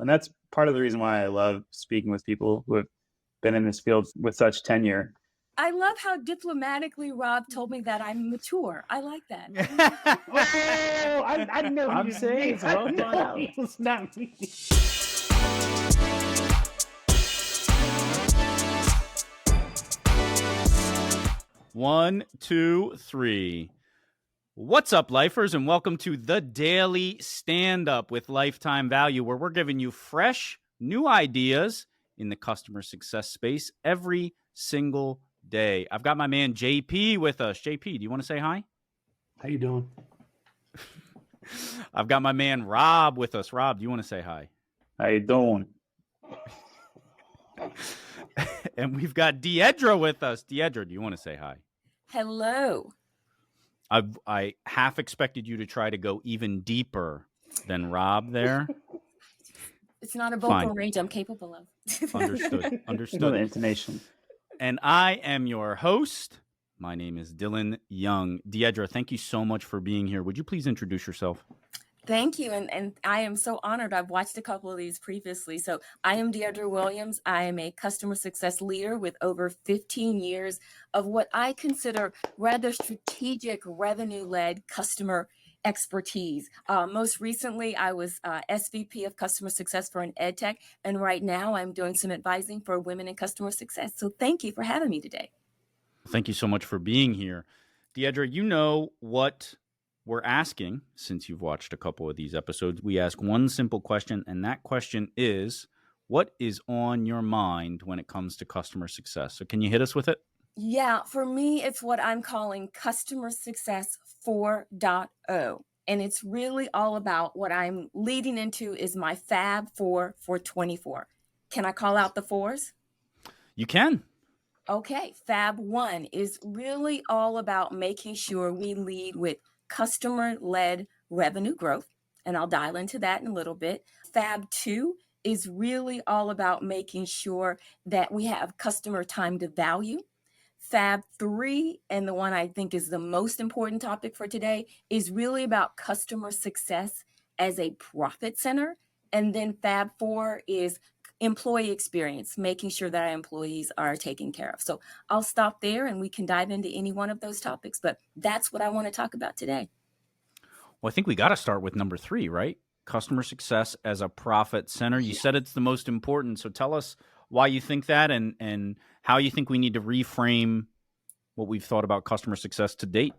And that's part of the reason why I love speaking with people who have been in this field with such tenure. I love how diplomatically Rob told me that I'm mature. I like that. Oh, I know I'm you saying it's well thought out. It's not me. One, two, three. What's up, lifers, and welcome to the Daily Stand-Up with Lifetime Value, where we're giving you fresh, new ideas in the customer success space every single day. I've got my man JP with us. JP, do you want to say hi? How you doing? I've got my man Rob with us. Rob, do you want to say hi? How you doing? And we've got Deidre with us. Deidre, do you want to say hi? Hello. I half expected you to try to go even deeper than Rob there. It's not a vocal Fine. range I'm capable of. Understood. No intonation. And I am your host. My name is Dylan Young. Deidre, thank you so much for being here. Would you please introduce yourself? Thank you. And I am so honored. I've watched a couple of these previously. So I am Deidre Williams. I am a customer success leader with over 15 years of what I consider rather strategic revenue-led customer expertise. Most recently, I was SVP of customer success for an ed tech. And right now I'm doing some advising for women in customer success. So thank you for having me today. Thank you so much for being here. Deidre, you know what we're asking since you've watched a couple of these episodes. We ask one simple question, and that question is, what is on your mind when it comes to customer success? So can you hit us with it? Yeah, for me, it's what I'm calling customer success 4.0. And it's really all about what I'm leading into is my Fab 4 for 24. Can I call out the fours? You can. Okay, Fab 1 is really all about making sure we lead with customer-led revenue growth, and I'll dial into that in a little bit. Fab 2 is really all about making sure that we have customer time to value. Fab 3, and the one I think is the most important topic for today, is really about customer success as a profit center. And then Fab 4 is employee experience, making sure that our employees are taken care of. So I'll stop there and we can dive into any one of those topics, but that's what I want to talk about today. Well, I think we got to start with number 3, right? Customer success as a profit center. You said it's the most important. So tell us why you think that and how you think we need to reframe what we've thought about customer success to date.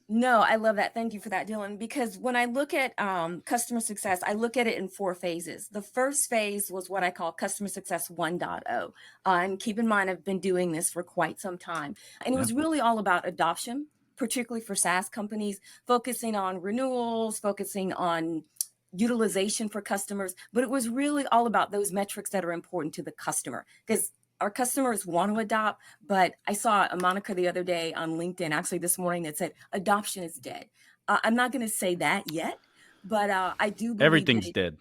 No, I love that. Thank you for that, Dylan. Because when I look at customer success, I look at it in 4 phases. The first phase was what I call customer success 1.0. And keep in mind, I've been doing this for quite some time. And it was really all about adoption, particularly for SaaS companies, focusing on renewals, focusing on utilization for customers. But it was really all about those metrics that are important to the customer. Because our customers want to adopt, but I saw a moniker the other day on LinkedIn, actually this morning, that said adoption is dead. I'm not going to say that yet, but I do believe Everything's dead.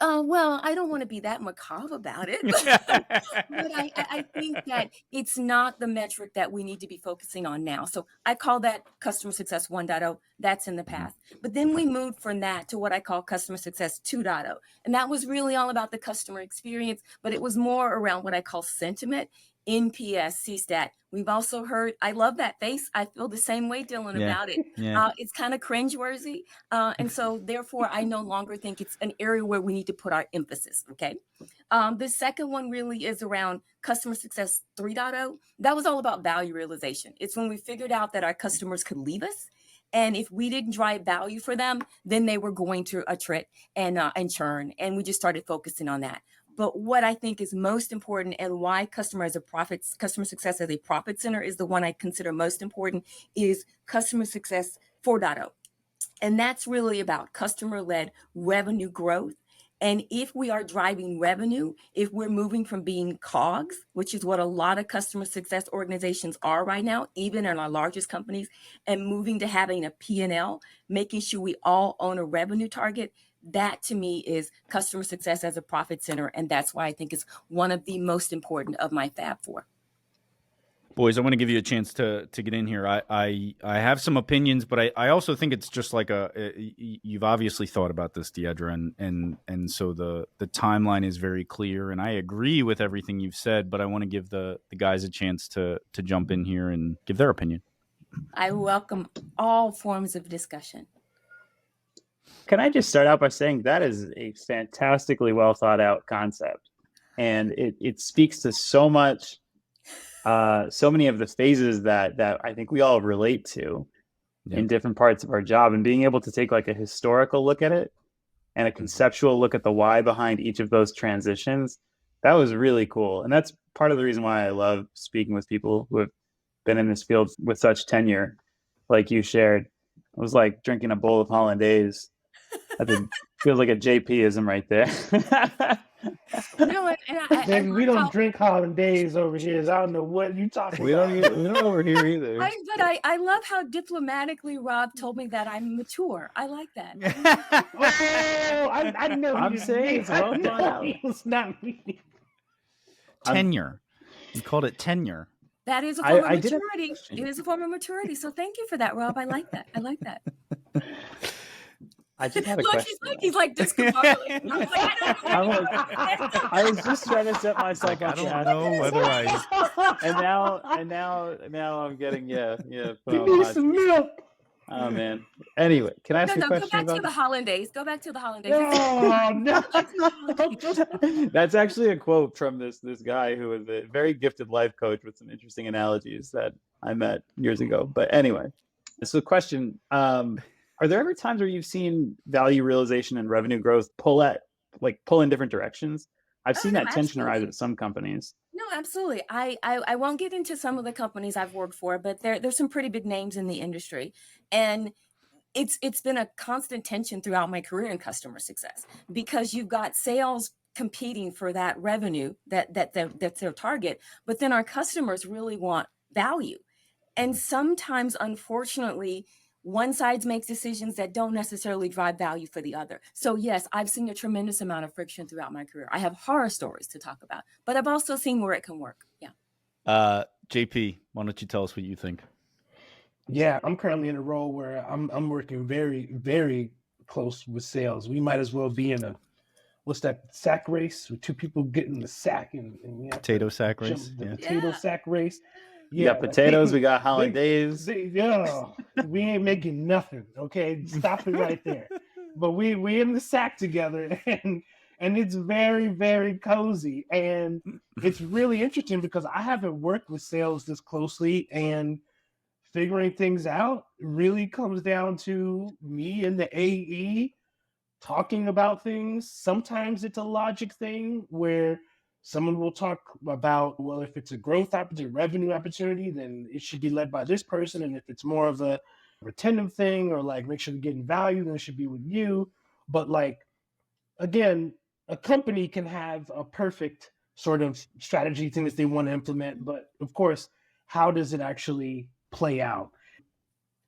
Well, I don't want to be that macabre about it, but I think that it's not the metric that we need to be focusing on now. So I call that customer success 1.0. That's in the past. But then we moved from that to what I call customer success 2.0. And that was really all about the customer experience, but it was more around what I call sentiment, NPS, CSAT. We've also heard, I love that face. I feel the same way, Dylan, about it. It's kind of cringeworthy. And so therefore, I no longer think it's an area where we need to put our emphasis. Okay. The second one really is around customer success 3.0. That was all about value realization. It's when we figured out that our customers could leave us. And if we didn't drive value for them, then they were going to attrit and churn. And we just started focusing on that. But what I think is most important and why customer success as a profit center is the one I consider most important is customer success 4.0. And that's really about customer-led revenue growth. And if we are driving revenue, if we're moving from being COGS, which is what a lot of customer success organizations are right now, even in our largest companies, and moving to having a P&L, making sure we all own a revenue target, that to me is customer success as a profit center. And that's why I think it's one of the most important of my Fab 4. Boys, I want to give you a chance to get in here. I have some opinions, but I also think it's just like you've obviously thought about this, Deidre, and so the timeline is very clear, and I agree with everything you've said, but I want to give the guys a chance to jump in here and give their opinion. I welcome all forms of discussion. Can I just start out by saying that is a fantastically well thought out concept, and it speaks to so much. So many of the phases that I think we all relate to in different parts of our job, and being able to take like a historical look at it and a conceptual look at the why behind each of those transitions, that was really cool. And that's part of the reason why I love speaking with people who have been in this field with such tenure, like you shared. It was like drinking a bowl of hollandaise. That feels like a JP-ism right there. No, Baby, we don't drink hollandaise over here. So I don't know what you talking we about. don't over here either. But I love how diplomatically Rob told me that I'm mature. I like that. I know. I'm saying it's well thought out. It's not me. Tenure. You called it tenure. That is a form of I did have a maturity. question. It is a form of maturity. So thank you for that, Rob. I like that. I like that. I did have a Look, question. he's like discombobulated. I was like, I don't know. I was just trying to set myself I up. don't know whether I. And now I'm getting put Give on me hot- some milk. Oh man. Anyway, can I ask you a Go question back to about the hollandaise. Go back to the hollandaise. Oh no. That's actually a quote from this guy who was a very gifted life coach with some interesting analogies that I met years ago. But anyway, so question, are there ever times where you've seen value realization and revenue growth pull in different directions? I've seen that tension arise at some companies. No, absolutely. I won't get into some of the companies I've worked for, but there's some pretty big names in the industry. And it's been a constant tension throughout my career in customer success, because you've got sales competing for that revenue that's their target, but then our customers really want value. And sometimes, unfortunately, one side makes decisions that don't necessarily drive value for the other. So yes, I've seen a tremendous amount of friction throughout my career. I have horror stories to talk about, but I've also seen where it can work. Yeah. JP, why don't you tell us what you think? Yeah, I'm currently in a role where I'm working very, very close with sales. We might as well be in a sack race with two people getting the sack and Potato sack race. The potato sack race. We got potatoes, we got hollandaise. We ain't making nothing. Okay, stop it right there. But we in the sack together, and it's very, very cozy, and it's really interesting because I haven't worked with sales this closely, and figuring things out really comes down to me and the AE talking about things. Sometimes it's a logic thing where someone will talk about, well, if it's a growth opportunity, revenue opportunity, then it should be led by this person. And if it's more of a retentive thing, or like make sure they're getting value, then it should be with you. But like, again, a company can have a perfect sort of strategy thing that they want to implement. But of course, how does it actually play out?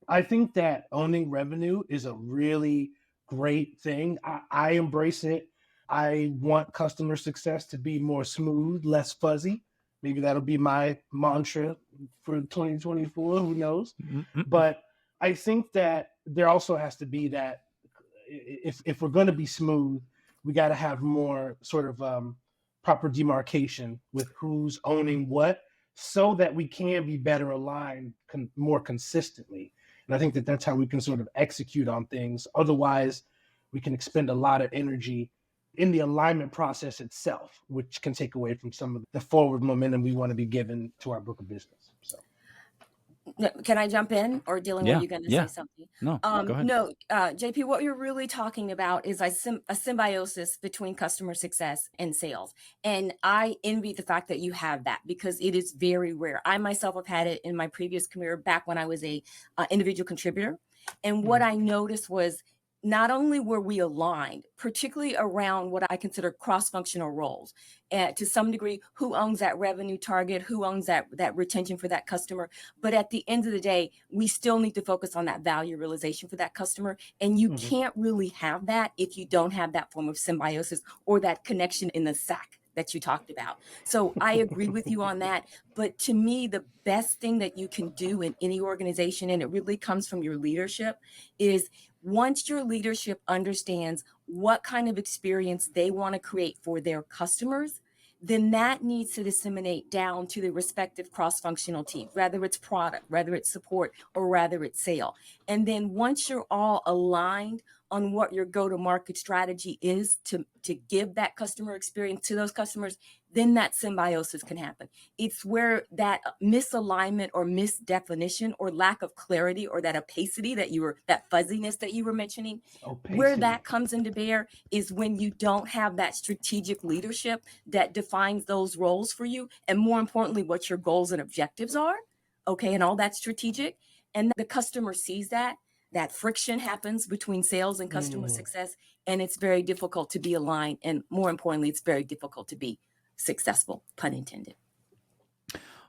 I think that owning revenue is a really great thing. I embrace it. I want customer success to be more smooth, less fuzzy. Maybe that'll be my mantra for 2024, who knows? But I think that there also has to be that if we're going to be smooth, we got to have more sort of proper demarcation with who's owning what, so that we can be better aligned more consistently. And I think that that's how we can sort of execute on things. Otherwise, we can expend a lot of energy in the alignment process itself, which can take away from some of the forward momentum we want to be given to our book of business. So, can I jump in, or Dylan, were you going to say something? No, go ahead. No, JP, what you're really talking about is a symbiosis between customer success and sales. And I envy the fact that you have that, because it is very rare. I myself have had it in my previous career back when I was a individual contributor. And what I noticed was, not only were we aligned, particularly around what I consider cross-functional roles, to some degree, who owns that revenue target, who owns that retention for that customer. But at the end of the day, we still need to focus on that value realization for that customer. And you can't really have that if you don't have that form of symbiosis or that connection in the sack that you talked about. So I agree with you on that. But to me, the best thing that you can do in any organization, and it really comes from your leadership, is once your leadership understands what kind of experience they want to create for their customers, then that needs to disseminate down to the respective cross-functional team, whether it's product, whether it's support, or whether it's sale. And then once you're all aligned on what your go-to-market strategy is to give that customer experience to those customers, then that symbiosis can happen. It's where that misalignment or misdefinition or lack of clarity or that opacity that fuzziness that you were mentioning, where that comes into bear is when you don't have that strategic leadership that defines those roles for you. And more importantly, what your goals and objectives are. Okay. And all that strategic. And the customer sees that friction happens between sales and customer success. And it's very difficult to be aligned. And more importantly, it's very difficult to be successful, pun intended.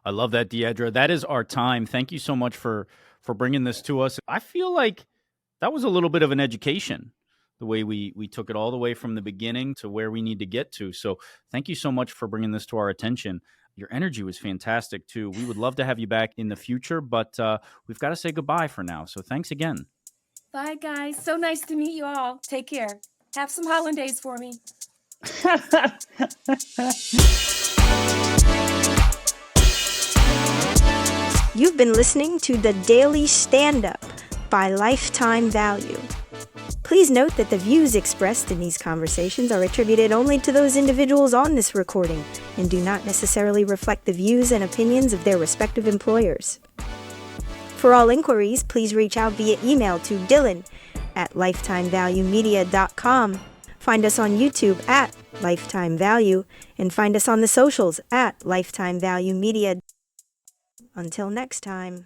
I love that, Deidre. That is our time. Thank you so much for bringing this to us. I feel like that was a little bit of an education, the way we took it all the way from the beginning to where we need to get to. So thank you so much for bringing this to our attention. Your energy was fantastic, too. We would love to have you back in the future, but we've got to say goodbye for now. So thanks again. Bye, guys. So nice to meet you all. Take care. Have some hollandaise for me. You've been listening to The Daily Stand-Up by Lifetime Value. Please note that the views expressed in these conversations are attributed only to those individuals on this recording and do not necessarily reflect the views and opinions of their respective employers. For all inquiries, please reach out via email to dylan@lifetimevaluemedia.com. Find us on YouTube @Lifetime Value and find us on the socials @Lifetime Value Media. Until next time.